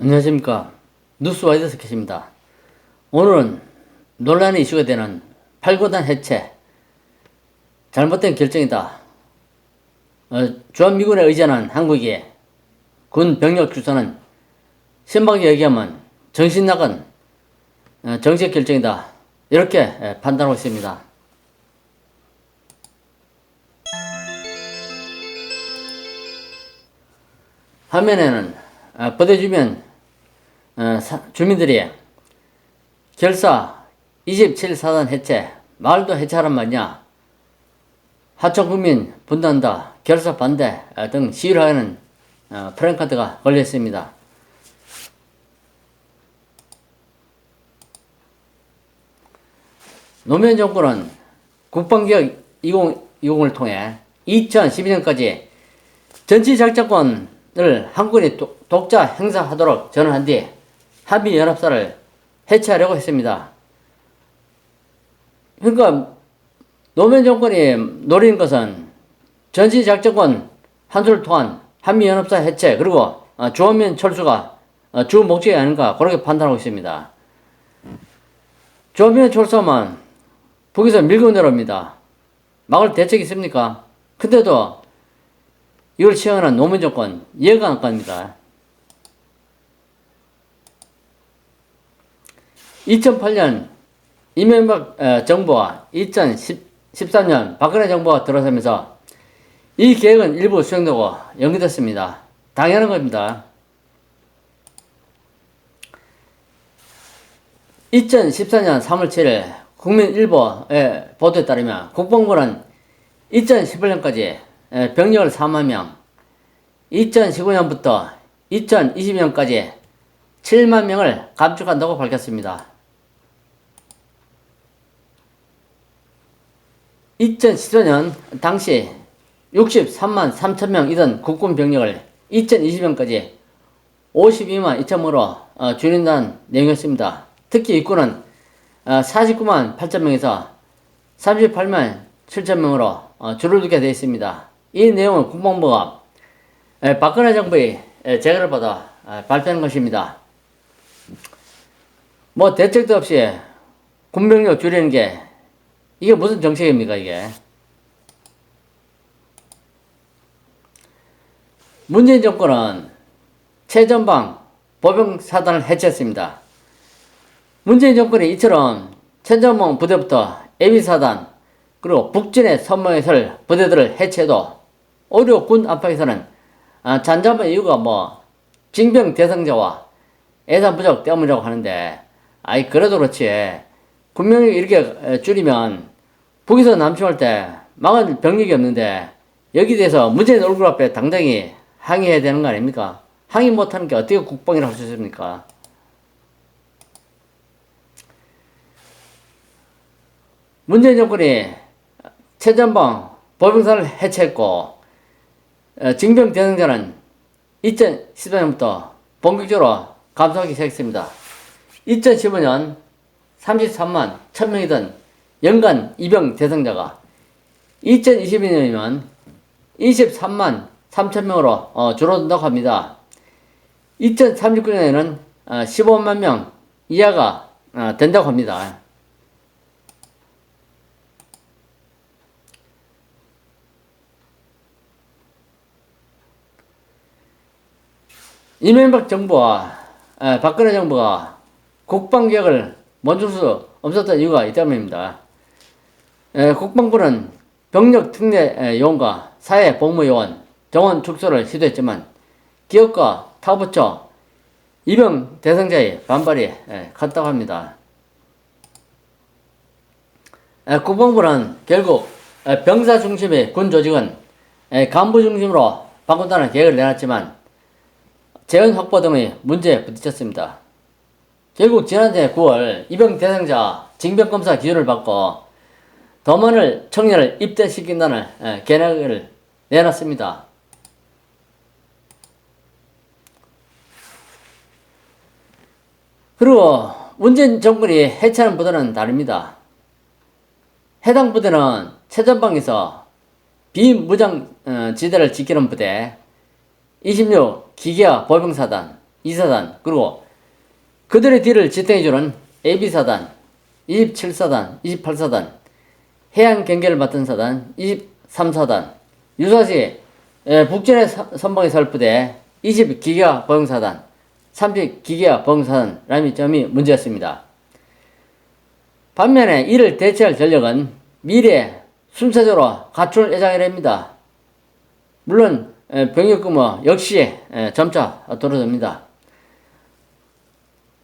안녕하십니까. 뉴스와이드 캐시입니다. 오늘은 논란의 이슈가 되는 8구단 해체 잘못된 결정이다. 주한미군에 의존한 한국의 군 병력 규선은 신박하게 얘기하면 정신 나간 정책 결정이다. 이렇게 판단하고 있습니다. 화면에는 부대 주변 주민들이 결사 27사단 해체, 마을도 해체하란 말이냐, 하청국민 분단한다, 결사 반대 등 시위를 하는 프랜카드가 걸려있습니다. 노무현 정권은 국방개혁 2020을 통해 2012년까지 전치작전권을 한국군이 독자 행사하도록 전환한 뒤 한미연합사를 해체하려고 했습니다. 그러니까 노무현 정권이 노리는 것은 전시작전권 환수를 통한 한미연합사 해체 그리고 주한미군 철수가 주 목적이 아닌가 그렇게 판단하고 있습니다. 주한미군 철수하면 북에서 밀고 내려옵니다. 막을 대책이 있습니까? 근데도 이걸 시행하는 노무현 정권 이해가 안 갑니다. 2008년 이명박 정부와 2013년 박근혜 정부가 들어서면서 이 계획은 일부 수행되고 연기됐습니다. 당연한 겁니다. 2014년 3월 7일 국민일보의 보도에 따르면 국방부는 2018년까지 병력을 4만 명, 2019년부터 2020년까지 7만 명을 감축한다고 밝혔습니다. 2014년 당시 63만 3천 명이던 국군 병력을 2020년까지 52만 2천 명으로 줄인다는 내용이었습니다. 특히 육군은 49만 8천 명에서 38만 7천 명으로 줄어들게 되어 있습니다. 이 내용은 국방부가 박근혜 정부의 재가를 받아 발표한 것입니다. 뭐 대책도 없이 군병력 줄이는 게 이게 무슨 정책입니까 이게. 문재인 정권은 최전방 보병사단을 해체했습니다. 문재인 정권이 이처럼 최전방 부대부터 예비사단 그리고 북진의 선봉에 설 부대들을 해체해도 오히려 군 안팎에서는 잠잠한 이유가 뭐 징병 대상자와 예산 부족 때문이라고 하는데, 아이 그래도 그렇지 군병력이 이렇게 줄이면 북에서 남침할 때 막을 병력이 없는데 여기에 대해서 문재인 얼굴 앞에 당당히 항의해야 되는 거 아닙니까? 항의 못하는 게 어떻게 국방이라고 할 수 있습니까? 문재인 정권이 최전방 보병사를 해체했고 징병 대상자는 2014년부터 본격적으로 감소하기 시작했습니다. 2015년 33만 1000명이던 연간 입영 대상자가 2022년이면 23만 3000명으로 줄어든다고 합니다. 2039년에는 15만 명 이하가 된다고 합니다. 이명박 정부와 박근혜 정부가 국방개혁을 멈출 수 없었던 이유가 이 때문입니다. 국방부는 병력 특례 요원과 사회복무 요원, 정원 축소를 시도했지만 기업과 타부처, 입영 대상자의 반발이 컸다고 합니다. 국방부는 결국 병사 중심의 군 조직은 간부 중심으로 바꾼다는 계획을 내놨지만 재원 확보 등의 문제에 부딪혔습니다. 결국 지난해 9월 입영 대상자 징병검사 기준을 받고 더 많은 청년을 입대시킨다는 계획을 내놨습니다. 그리고 문재인 정권이 해체하는 부대는 다릅니다. 해당 부대는 최전방에서 비무장 지대를 지키는 부대, 26 기계화 보병사단, 2사단, 그리고 그들의 뒤를 지탱해주는 AB사단, 27사단, 28사단, 해안 경계를 맡은 사단, 23사단, 유사시 북진의 선봉에 설 부대, 20기계화 보병사단, 30기계화 보병사단이라는 점이 문제였습니다. 반면에 이를 대체할 전력은 미래에 순차적으로 갖출 예정이랍니다. 물론 병력 규모 역시 점차 떨어집니다.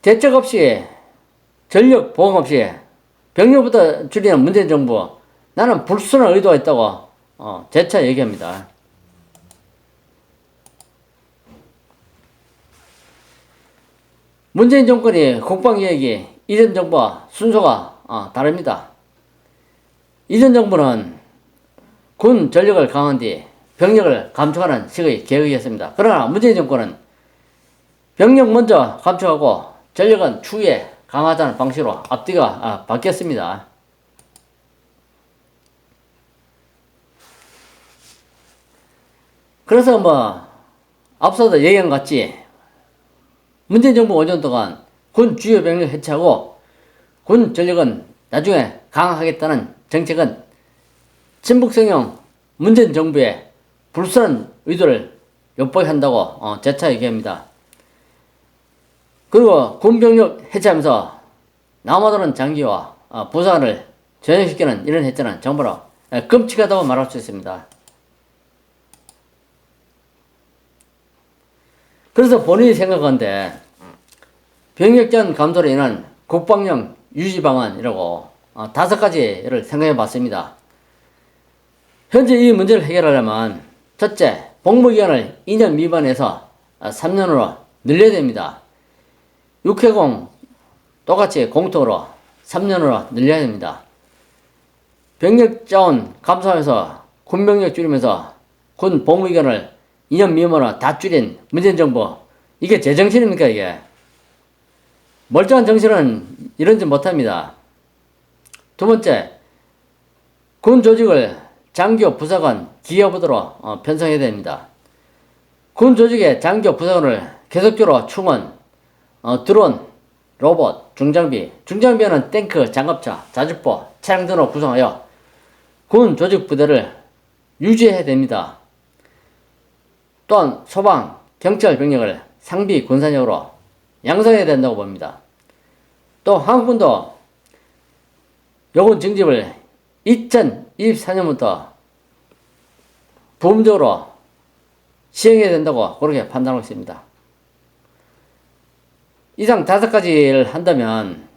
대책 없이, 전력 보강 없이 병력부터 줄이는 문재인 정부, 나는 불순한 의도가 있다고 재차 얘기합니다. 문재인 정권이 국방계획이 이전 정부와 순서가 다릅니다. 이전 정부는 군 전력을 강화한 뒤 병력을 감축하는 식의 계획이었습니다. 그러나 문재인 정권은 병력 먼저 감축하고 전력은 추후에 강화하자는 방식으로 앞뒤가 바뀌었습니다. 그래서 앞서도 얘기한 것 같이 문재인 정부 5년 동안 군 주요 병력 해체하고 군 전력은 나중에 강화하겠다는 정책은 친북성형 문재인 정부의 불순한 의도를 엿보게 한다고 재차 얘기합니다. 그리고 군 병력 해체하면서 남아도는 장기와 부사관을 전역시키는 이런 해체는 정말로 끔찍하다고 말할 수 있습니다. 그래서 본인이 생각하는데 병력 제한 감소로 인한 국방력 유지 방안이라고 5가지를 생각해 봤습니다. 현재 이 문제를 해결하려면 첫째, 복무기간을 2년 미만에서 3년으로 늘려야 됩니다. 육해공 똑같이 공통으로 3년으로 늘려야 됩니다. 병력 자원 감소하면서 군병력 줄이면서 군 복무기간을 2년 미만으로 다 줄인 문재인 정부, 이게 제정신입니까 이게? 멀쩡한 정신은 이런지 못합니다. 두 번째, 군 조직을 장교, 부사관, 기여부대로 편성해야 됩니다. 군 조직의 장교, 부사관을 계속적으로 충원, 드론, 로봇, 중장비는 탱크, 장갑차, 자주포, 차량 등으로 구성하여 군 조직 부대를 유지해야 됩니다. 또한 소방, 경찰 병력을 상비 군사력으로 양성해야 된다고 봅니다. 또 한국군도 요군 증집을 2024년부터 부분적으로 시행해야 된다고 그렇게 판단하고 있습니다. 이상 5가지를 한다면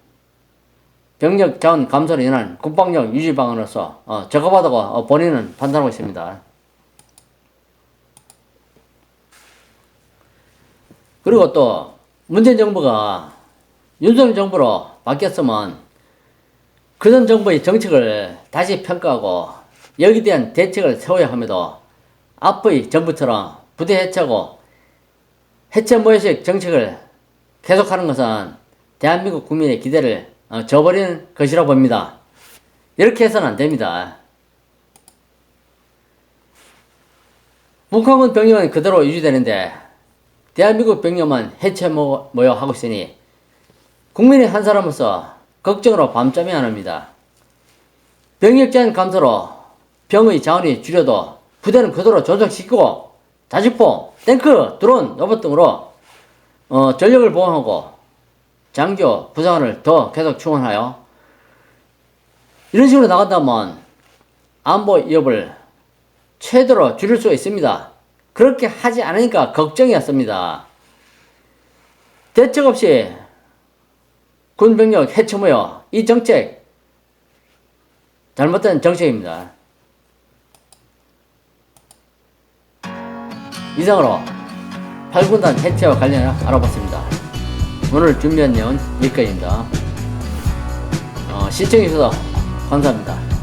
병력 자원 감소로 인한 국방력 유지 방안으로서 적합하다고 본인은 판단하고 있습니다. 그리고 또 문재인 정부가 윤석열 정부로 바뀌었으면 그전 정부의 정책을 다시 평가하고 여기에 대한 대책을 세워야 함에도 앞의 정부처럼 부대 해체하고 해체 모의식 정책을 계속하는 것은 대한민국 국민의 기대를 저버리는 것이라고 봅니다. 이렇게 해서는 안 됩니다. 북한군 병력은 그대로 유지되는데 대한민국 병력만 해체 모여 하고 있으니 국민의 한 사람으로서 걱정으로 밤잠이 안 옵니다. 병력 제한 감소로 병의 자원이 줄여도 부대는 그대로 존속시키고 자주포, 탱크, 드론, 로봇 등으로 전력을 보강하고 장교, 부사관을 더 계속 충원하여 이런 식으로 나간다면 안보 위협을 최대로 줄일 수 있습니다. 그렇게 하지 않으니까 걱정이었습니다. 대책 없이 군병력 해체 모여 이 정책 잘못된 정책입니다. 이상으로 8군단 해체와 관련해 알아봤습니다. 오늘 준비한 내용은 여기까지입니다. 시청해주셔서 감사합니다.